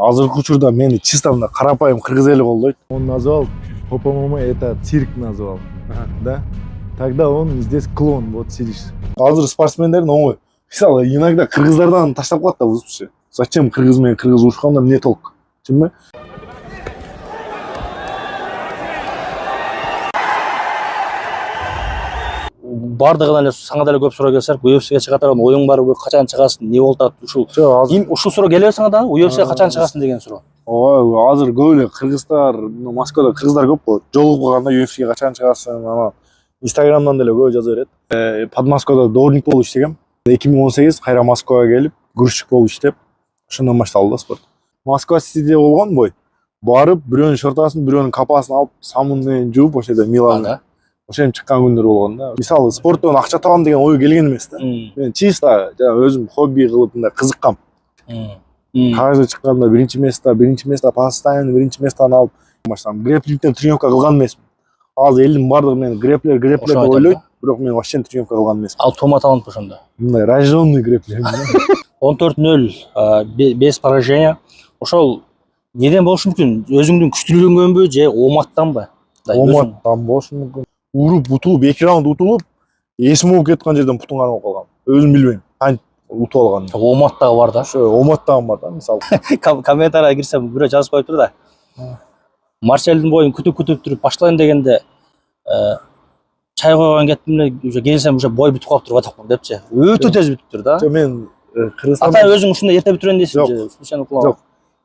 Азыркы учурда мени чисто мына карапайым кыргыз эли колдойт. Он назвал по-моему, это цирк назвал. Да? Тогда он здесь клон, вот сидишь. Азыр спортсмендердин оңой. Мисалы, иногда кыргыздардан таштап коет да вызывчы. Зачем кыргыз менен кыргыз урушканда эмне толк? Түшүнбөйм. Бардыгына эле сага деле көп суроо келсе, UFC'ге чыгат алган оюң бар, качан чыгасың, эмне болуп атат? Ушул суроо келип сага да, UFC'ге качан чыгасың деген суроо. Ооба, азыр көп эле кыргыздар, Москвада кыргыздар көп го. Жолугуп калганда UFC'ге качан чыгасың, анан Инстаграмдан деле көп жаза берет. Подмосковда дворник болуп иштегем. 2018 кайра Москвага келип, грузчик болуп иштеп, ошондон башталды да спорт. Москва Ситиде болгон бой. Барып, бирөөнүн шортасын, бирөөнүн капасын алып, самун менен жууп, ошо жерде Миланда. Ошем чыккан күндөр болгон да. Мисалы, спорттон акча табам деген ой келген эмес да. Мен чисто өзүм хобби кылып мындай кызыккам. Каждый чыкканда биринчи место, постоянно биринчи местаны алып баштадым. Греплингден тренировка кылган эмесмин. Азыр элдин бардыгы менен греплер деп ойлойт, бирок мен вообще тренировка кылган эмесмин. Ал тума талант ошондо. Мындай рожденный греплер. 14-0, 5 поражение. Ошол неден болушу мүмкүн? Өзүңдүн күчтүүлүгүнбү же оматтанбы? Оматтан болушу мүмкүн. Уруп, утулуп, 2 раунд утулуп, эсим болуп кеткан жерден бутун кармап калгам. Өзүм билбейм. Кантип утуп алган. Оматтагы бар да. Ошо оматтагы бар да, мисалы. Комментарийге кирсем, бирөө жазып коюптур да. Марселдин боюн күтүп туруп баштайын дегенде чай койгон кеттим эле, уже келсем уже бой бүтүп калыптыр депчи. Өтө тез бүтүптүр да. Жок, мен Кыргызстанда Ата өзүң ушундай эрте бүтүрөйүн дейсиң же? Случайно кулап. Жок.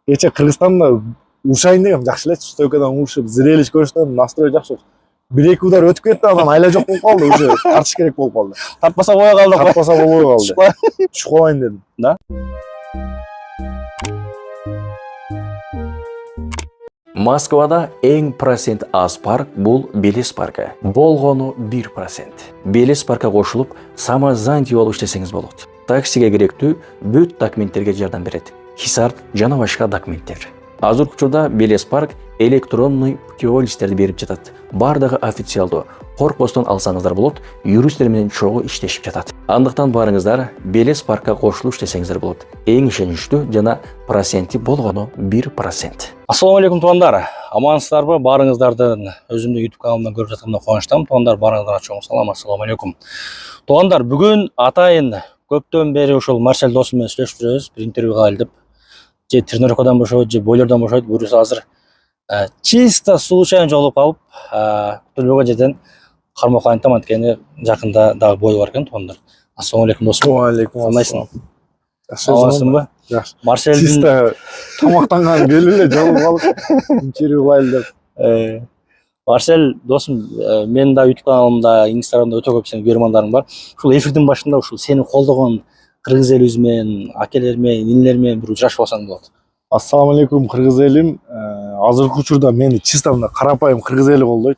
Кече Кыргызстанда урушайын дегем, жакшы элечи, стойкадан урушуп, зрелище көрсөтөм, настрой жакшы. 1-2 удар өтүп кетти, анан айла жок болуп калды, уже тартыш керек болуп калды. Тартпаса кое калды. Тартпаса болбой калды. Түшүп калайын дедим. Да. Москвада эң процент аз парк бул Белес паркы. Болгону 1%. Белес паркка кошулуп, самозанятый болуп иштесеңиз болот. Таксиге керектүү бүт документтерге жардам берет. Хисап жана башка документтер. Азыркы учурда Белес парк электронный путеводительдерди берип жатат. Бардыгы официалдуу. Коркпостон алсаңыздар болот, юристтер менен чогуу иштешип жатат. Андыктан барыңыздар Белес паркка кошулуп иштесеңиздер болот. Эң ишеничтүү жана проценти болгону 1%. Ассаламу алейкум туугандар. Амансыздарбы? Барыңыздардын өзүмдүн YouTube каналымдан көрүп жатканымдан кубанычтамын. Туугандар, барыңыздарга чоң салам. Ассаламу алейкум. Туугандар, бүгүн атайын көптөн бери ушул Марсель досум менен сүйлөшүп жүрөбүз. Бир интервьюга алып, же тренировкадан бошойт, же бойлордон бошойт. Буюрса азыр чисто случайно жолугуп калып, күтүлбөгөн жерден кармоо кайынтам, анткени жакында дагы бой бар экен туугандар. Ассаламу алейкум досум. Алейкум Кандайсың? Амансыңбы? Жакшы. Марселдин Чисто тамактанган келип эле жолугуп калып, интервью кылайлы деп. Марсель досум, менин да YouTube каналымда, Инстаграмда өтө көп сенин көрөрмандарың бар. Ушул эфирдин башында ушул сени колдогон кыргыз элибиз менен, акелер менен, инилер менен бир учурашып алсаң болот. Ассаламу алейкум кыргыз элим. Азыркы учурда мени чисто мына карапайым кыргыз эли колдойт.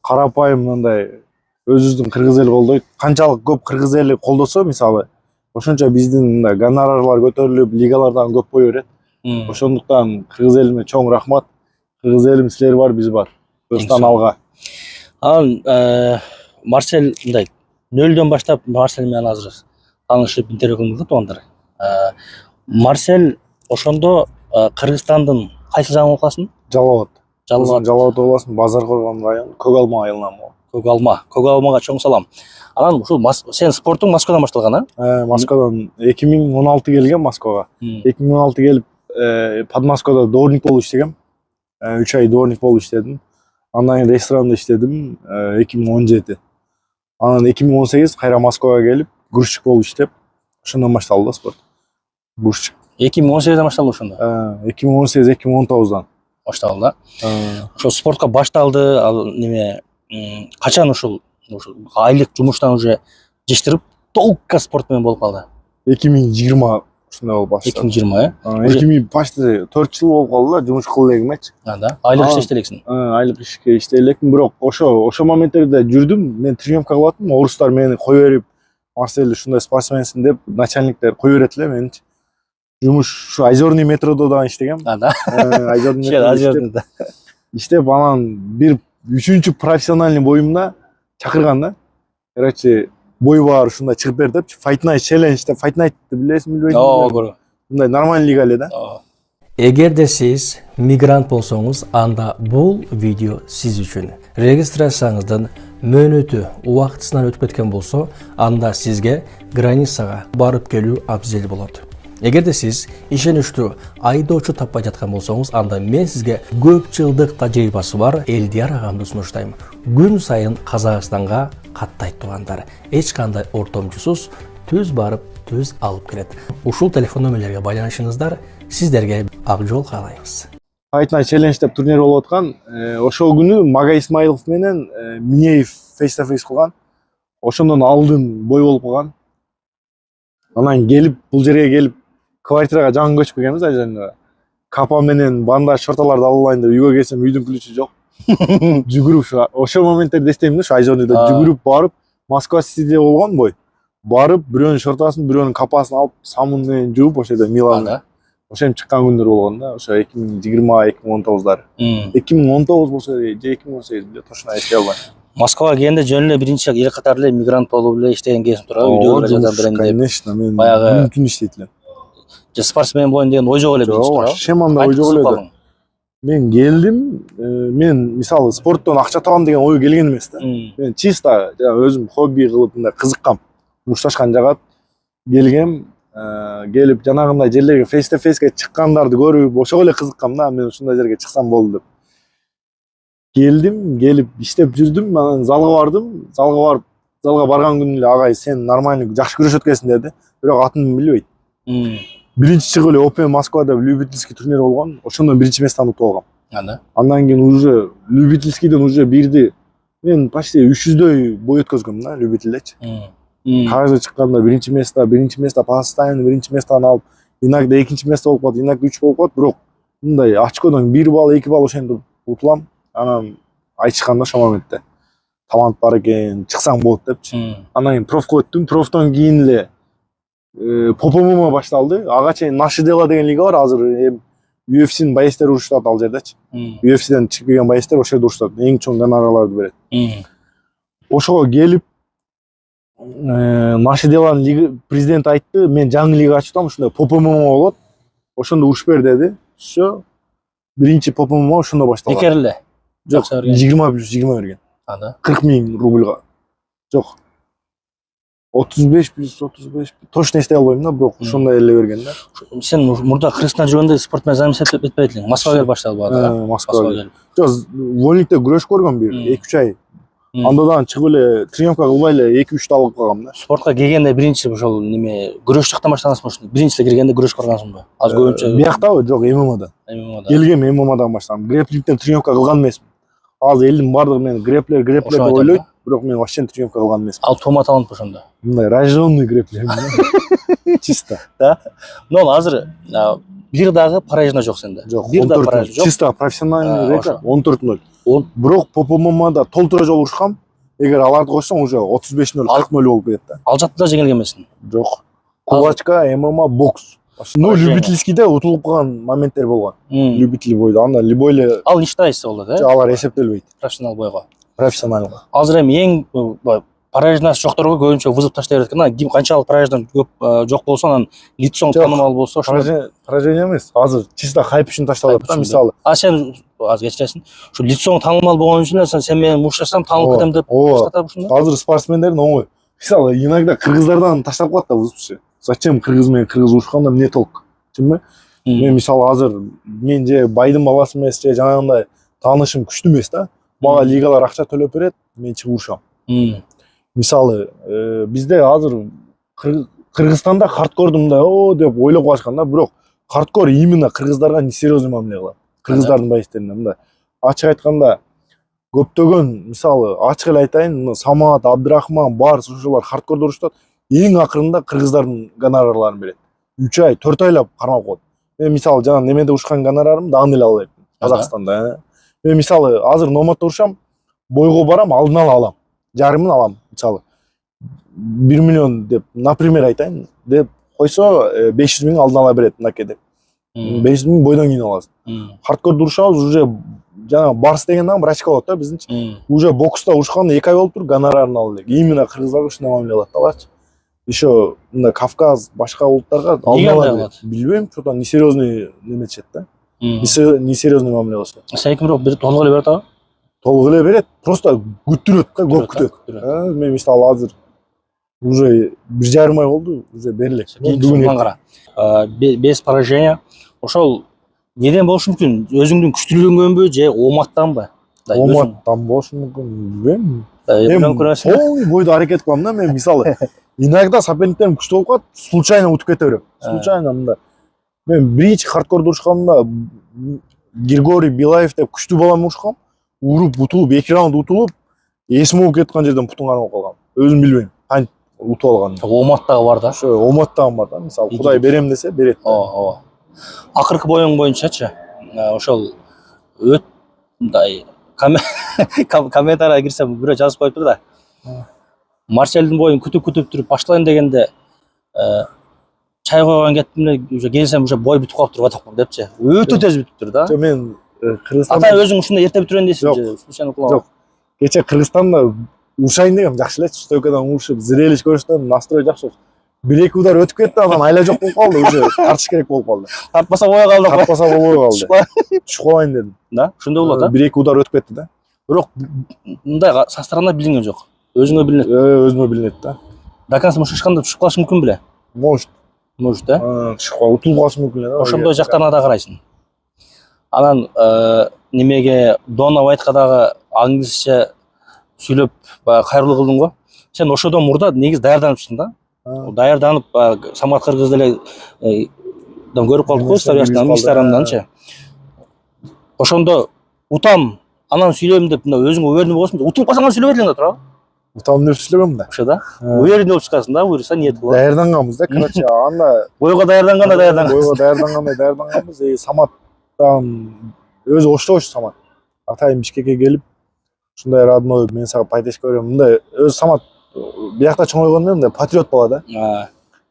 Карапайым мындай өзүбүздүн кыргыз эли колдойт. Канчалык көп кыргыз эли колдосо, мисалы, ошончо биздин мындай гонорарлар көтөрүлүп, лигалардан көп бой берет. Ошондуктан кыргыз элиме чоң рахмат. Кыргыз элим силер бар, биз бар. Достан алга. Анан Марсель мындай нөлдөн баштап Марсель менен азыр таанышып интервью кылдык туугандар. Марсель ошондо Кыргызстандын кайсы жагынан окуясың? Жалал абад. Жалал абад областын Базар Коргон району, Көк Алма айылынан болгон. Көк Алмага чоң салам. Анан ушул сен спорттуң Москвадан башталган, а? Москвадан 2016 келгем Москвага. 2016 келип Подмосковда дворник болуп иштегем. 3 ай дворник болуп иштедим. Андан кийин ресторанда иштедим 2017. Анан 2018 кайра Москвага келип, грузчик болуп иштеп, ошондон башталды да спорт. Грузчик. 2018ден башталды ошондо. 2018-2019дан башталды да. Ошо спортко башталды, ал неме качан ушул айлык жумуштан уже жештирип, толкка спорт менен болуп калды? 2020 ушундай болуп баштады. 2020, 2000 почти 4 жыл болуп калды да, жумуш кыла элегимчи. Да. Айлык иште элексиң. Айлык ишке иште элекмин, бирок ошо моменттерде жүрдүм, мен тренировка кылып аттым, орустар мени кое берип, Марсель ушундай спортсменсиң деп, начальниктер кое берет эле меничи. Жумуш ушу Озерный метрода да иштегем. Да. Озерный метрода иштеп, анан бир 3-профессиональный боюмда чакырган да. Короче, бой бар ушундай чыгып бер депчи. Fight Night Challenge деп, Fight Night'ты билесиңби билбейсиңби? Ооба, көрө. Мындай нормальный лига эле да. Ооба. Эгерде сиз мигрант болсоңуз, анда бул видео сиз үчүн. Регистрацияңыздын мөөнөтү убактысынан өтүп кеткен болсо, анда сизге границага барып келүү абзел болот. Эгерде сиз ишеничтүү айдоочу таппай жаткан болсоңуз, анда мен сизге көп жылдык тажрыйбасы бар Элдияр агамды сунуштайм. Күн сайын Казакстанга каттайт туугандар. Эч кандай ортомчусуз түз барып, түз алып келет. Ушул телефон нөмерлерге байланышыңыздар, сиздерге ак жол каалайбыз. Fight Night Challenge деп турнир болуп аткан. Ошол күнү Мага Исмаилов менен Минеев face to face кылган. Ошондон алдын бой болуп калган. Анан келип, бул жерге келип, квартирага жаңы көчүп келгенбиз ажанга. Капа менен бандаж шорталарды алып алайын деп үйгө келсем, үйдүн ключу жок. Жүгүрүп ошол моменттерди эстейм да, ошо айжонуйда жүгүрүп барып, Москва Ситиде болгон бой. Барып, бирөөнүн шортасын, бирөөнүн капасын алып, самун менен жууп, ошо жерде Миланда. Ошем чыккан күндөр болгон да, ошо 2020-2019-дар. 2019 болсо же 2018 биле, точно эстей албайм. Москвага келгенде жөн эле биринчи эле катар эле мигрант болуп эле иштеген кезиң турабы? Үйдөгүлөр жардам берем деп. Конечно, мен баягы түн иштейт элем. же спортсмен болоюн деген ой жок эле биринчи турабы? Вообще мында ой жок эле. Мен келдим, мен мисалы спорттон акча табам деген ой келген эмес да. Мен чисто өзүм хобби кылып мындай кызыккам. Мушташкан жагат келгем, келип жанагындай жерлерге face to face'ке чыккандарды көрүп, ошого эле кызыккам да, мен ушундай жерге чыксам болду деп. Келдим, келип иштеп жүрдүм, анан залга бардым. Залга барган күнү эле агай сен нормальный жакшы күрөшөт экенсиң деди. Бирок атын билбейт. Биринчи чыгып эле Open Москвада любительский турнир болгон. Ошондон биринчи местаны утуп алгам. Андан кийин уже любительскийден уже бирди. Мен почти 300дөй бой өткөзгөм да, любительдечи. Каждый чыкканда биринчи место, постоянно биринчи местаны алып, иногда экинчи место болуп калат, иногда 3 болуп калат, бирок мындай очкодон 1 балл, 2 балл ошентип утулам. Анан айтышканда ошол моментте талант бар экен, чыксаң болот депчи. Анан кийин профко өттүм. Профтон кийин эле ППМ башталды. Ага чейин Наши дела деген лига бар, азыр UFC'нин байестери урушат ал жердечи. UFC'ден чыгып келген байестер ошол жерде урушат. Эң чоң гонорарларды берет. Ошого келип Наши деланын лига президент айтты, мен жаңы лига ачтым, ушундай ППМ болот. Ошондо уруш бер деди. Всё. Биринчи ППМ ошондо башталган. Бекер эле. Жок, 20+20 берген. 40 000 рубльга. Жок. 35+35. Точно эстей албайм да, бирок ошондой эле берген да. Сен мурда Кыргызстанда жүргөндө спортмен занялся этпейт элең. Москвага келип башталып атты. Москвага келип. Жок, вольникте күрөш көргөм бир 2-3 ай. Андан чыгып эле тренировка кылбай эле 2-3 алып калгам да. Спортко келгенде биринчи ошол неме күрөш жактан баштагансыңбы ошо? Биринчи эле киргенде күрөш көргөнсүңбү? Аз көбүнчө бияктабы? Жок, ММАда. Келгем ММАдан баштагам. Грэплингден тренировка кылган эмесмин. Азыр элдин бардыгы мен грэплер деп ойлойт, бирок мен вообще тренировка кылган эмесмин. Ал тума талант ошондо. Мындай рожденный грэплер. Чисто. Да. Но азыр бир дагы поражение жок сенде. Жок, бир дагы поражение жок. Чисто профессиональный рекорд 14-0. Бирок ППМда толтура жолу урушкам. Эгер аларды кошсоң уже 35-0, 40-0 болуп кетет да. Ал жакта жеңилген эмессиң? Жок. Кулачка, ММА, бокс. Ну, любительскийде утулуп калган моменттер болгон. Любитель бойдо. Анда любой эле. Ал ничтайсы болду, да? Алар эсептелбейт. Профессионал бойго. Профессионалга. Азыр эми эң поражениясы жокторго көбүнчө вызов таштай берет экен. Ким канчалык поражение көп жок болсо, анан лицоң таанымал болсо, поражение эмес. Азыр чисто хайп үчүн ташталат да, мисалы. Сен азыр кечиресиң. Ушу лицоң таанымал болгон үчүн сен менен мушташсам таанылып кетем деп таштатып ушунда. Азыр спортсмендердин оңой. Мисалы, иногда кыргыздардан таштап калат да вызовчу. Зачем кыргыз менен кыргыз урушканда эмне толк? Түшүнбөйм. Мен мисалы азыр мен же байдын баласы эмес, же жанагындай таанышым күчтүү эмес да. Мага лигалар акча төлөп берет, мен чыгып урушам. Мисалы, бизде азыр Кыргызстанда хардкорду мындай деп ойлоп калышкан да, бирок хардкор именно кыргыздарга несерьезный мамиле кылат. Кыргыздардын байстерине мындай. Ачык айтканда, көптөгөн мисалы ачык эле айтайын, Самат, Абдрахман, Барс ошолор хардкордо урушат. Эң акырында кыргыздардын гонорарларын берет. 3 ай, 4 айлап кармап коет. Мен мисалы жана немеде урушкан гонорарымды аны эле алып Казакстанда. Мен мисалы азыр номадда урушам, бойго барам, алдын ала алам. Жарымын алам, мисалы. 1 миллион деп, например айтайын, деп койсо 500 000 алдын ала берет мынакей деп. 500 бойдан кийин аласың. Хардкор урушабыз уже жана барс деген дагы врачка болот да биздинчи. Уже бокста урушканда 2 ай болуп тур, гонорарын алып элек. Именно кыргыздарга ушундай мамиле кылат да аларчы. Еще мында Кавказ, башка улуттарга алат. Билбейм, что-то несерьезный неметишет да. Несерьезный мамиле кылышат. Сеники бирок бир толук эле берет ага. Толук эле берет, просто күттүрөт да, көп күтөт. Мен мисалы азыр уже 1,5 ай болду, уже берилек. Бүгүн кара. Без поражения. Ошол неден болушу мүмкүн? Өзүңдүн күчтүүлүгүнбү же оматтанбы? Оматтан болушу мүмкүн, билбейм. Полный бойдо аракет кылам да мен, мисалы. Иногда соперниктерим күчтүү болуп калат, случайно утуп кете берем. Случайно мында. Мен биринчи хардкорду урушканда Григорий Билаев деп күчтүү балам урушкам. Уруп, утулуп, 2 раунд утулуп, эсим болуп кеткан жерден бутун кармап калгам. Өзүм билбейм. Кантип утуп алганын. Оматтагы бар да. Ошо оматтагы бар да. Мисалы, Кудай берем десе, берет. Ооба. Акыркы боюң боюнчачы, ошол мындай комментарийге кирсем бирөө жазып коюптур да. Марселдин боюн күтүп туруп башталайын дегенде чай койгон кеттим эле, уже келсем уже бой бүтүп калыптыр атак депчи. Өтө тез бүтүптүр да. Жок, мен Кыргызстанда ата өзүң ушундай эрте бүтүрөйүн дейсиңби? Случайно кулап. Жок. Кече Кыргызстанда урушайын дегем, жакшы элечи. Стойкадан урушуп, зрелищ көрүштөн настрой жакшы. 1-2 удар өтүп кетти, анан айла жок болуп калды, уже тартыш керек болуп калды. Тартпаса кое калды. Тартпаса болбой калды. Түшүп калайын дедим. Да, ошондой болот да. 1-2 удар өтүп кетти да. Бирок мындай со стороны билинген жок. Өзүңө билинет. Өзүмө билинет да. До конца мушашканда түшүп калышы мүмкүн беле? Может, да. Түшүп калып утулуп калышы мүмкүн да. Ошондой жактарына да карайсың. Анан немеге Дона Уайтка дагы англисче сүйлөп кайрылуу кылдың го. Сен ошодон мурда негизи даярданыпсың да. Даярданып Самат Кыргыз деле көрүп калдык го историясынан, Инстаграмданчы. Ошондо утам, анан сүйлөйм деп мына өзүңө уверенный болосуң. Утуп калсаң сүйлөбөй элең да тура. Утам деп сүйлөгөм да. Ошо да. Уверенный болуп чыгасың да, буюрса ниет кылып. Даярданганбыз да, короче, анда Бойго даярданганбыз. Бойго даярданганбыз. Саматтан өзү Ошто Самат. Атайын Бишкекке келип, ушундай родной, мен сага поддержка берем. Мындай өзү Самат биякта чоңойгондо мындай патриот бала да.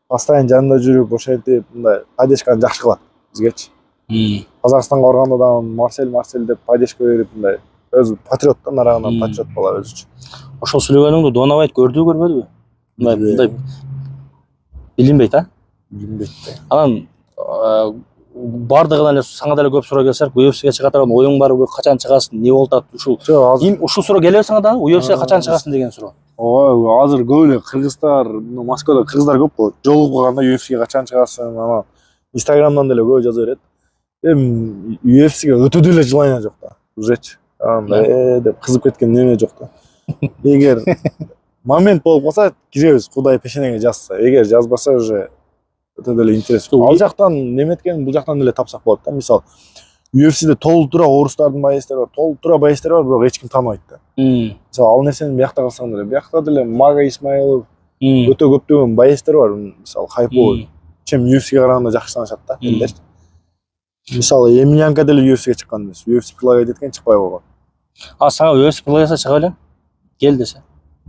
Постоянно жанында жүрүп, ошентип мындай поддержканы жакшы кылат бизгечи. Казакстанга барганда да Марсель деп поддержка берип, мындай өзү патриот да, нарагынан патриот бала өзүчү. Ошол сүйлөгөнүңдү Дона Уайт көрдүбү, көрбөдүбү? Мындай билинбейт, а? Билинбейт. Анан бардыгына эле сага деле көп суроо келсе, UFC'ге чыгатырган оюң барбы, качан чыгасың, не болуп атат? Ушул суроо келеби сага да? UFC'ге качан чыгасың деген суроо. Ооба, азыр көп эле кыргыздар, Москвада кыргыздар көп болот. Жолугуп калганда UFC'ге качан чыгасың, анан Инстаграмдан деле көп жаза берет. Эми UFC'ге өтө деле желание жок да. Ужечи. Андай деп кызып кеткен неме жок да. Эгер момент болуп калса, киребиз, Кудай пешенеге жазса. Эгер жазбаса уже өтө деле интерес. Ал жактан неметкен, бул жактан деле тапсак болот да. Мисалы, UFC'де толтура орустардын боецтери бар, толтура боецтери бар, бирок эч ким тааныбайт да. Мисалы, ал нерсени биякта кылсаң деле, биякта деле Мага Исмаилов өтө көптөгөн боецтер бар, мисалы, хайповый. Чем UFC'ге караганда жакшы таанышат да, элдер. Мисалы, Эминянка деле UFC'ге чыккан эмес. UFC предлагать эткен, чыкпай койгон. А сага UFC предлагать чыга белең? Кел десе.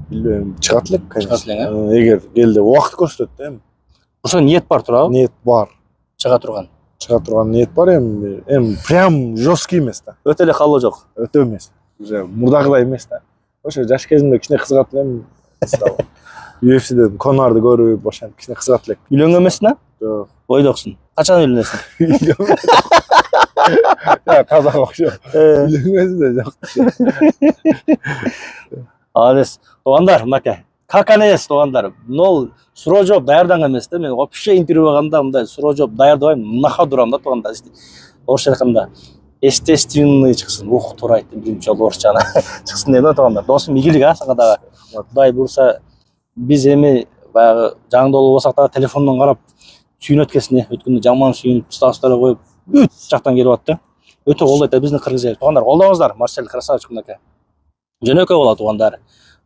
Билбейм, чыгат элек, конечно. Эгер келди, убакыт көрсөтөт да эми. Ошо ниет бар туурабы? Ниет бар. Чыга турган ниет бар эми прям жесткий эмес да. Өтө эле калуу жок. Өтө эмес. Уже мурдагыдай эмес да. Ошо жаш кезимде кичине кызыгат элем. UFC'де Конорду көрүп, ошентип кичине кызыгат элек. Үйлөнгөн эмессиң а? Жок. Бойдоксуң. Качан үйлөнөсүң? Казак окшо. Үйлөнгөнсүң да жок. Адес. Туугандар, мынакей. Как анес, туугандар. Нол суроо жооп даярданган эмес да. Мен вообще интервью алганда мындай суроо жооп даярдабайм. Мынака турам да, туугандар. Орусча айтканда естественный чыксын. Ух, туура айттым, биринчи жолу орусчаны чыксын дейм да, туугандар. Досум игилик а сага дагы. Кудай буюрса биз эми баягы жаңдолуу болсак дагы телефондон карап сүйүнөт экенсиң, өткөндө жаман сүйүнүп, статустар коюп, бүт жактан келип атты. Өтө колдойт да биздин кыргыз эл. Туугандар, колдоңуздар, Марсель красавчик мынакей. Жөнөкөй болот туугандар.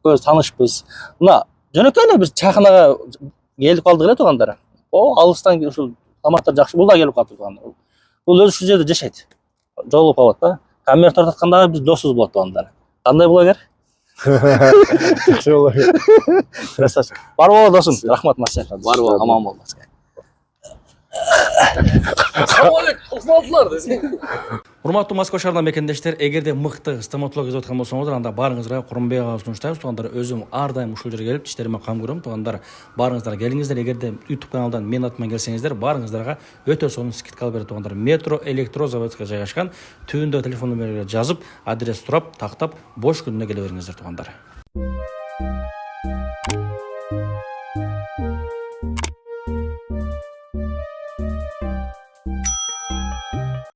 Көз таанышпыз. Мына жөнөкөй эле бир чайханага келип калдык эле туугандар. Алыстан ушул тамактар жакшы. Бул да келип калды туугандар. Бул өзү ушул жерде жашайт. Жолугуп калат да. Камера тартатканда биз досубуз болот туугандар. Кандай блогер? Жакшы блогер. Красавчик. Бар боло досум. Рахмат Марсель. Бар боло, аман бол. Урматтуу Москва шаарынан мекендештер, эгерде мыкты стоматолог изеп аткан болсоңуздар, анда баарыңызга Курманбек агабызды сунуштайбыз. Туугандар, өзүм ар дайым ушул жерге келип тиштериме кам көрөм. Туугандар, баарыңыздар келиңиздер. Эгерде YouTube каналдан мен атыман келсеңиздер, баарыңыздарга өтө сонун скидка алып берет. Туугандар, метро электрозаводска жайгашкан. Түбүндө телефон номерлерге жазып, адрес сурап, тактап, бош күнүнө келе бериңиздер, туугандар.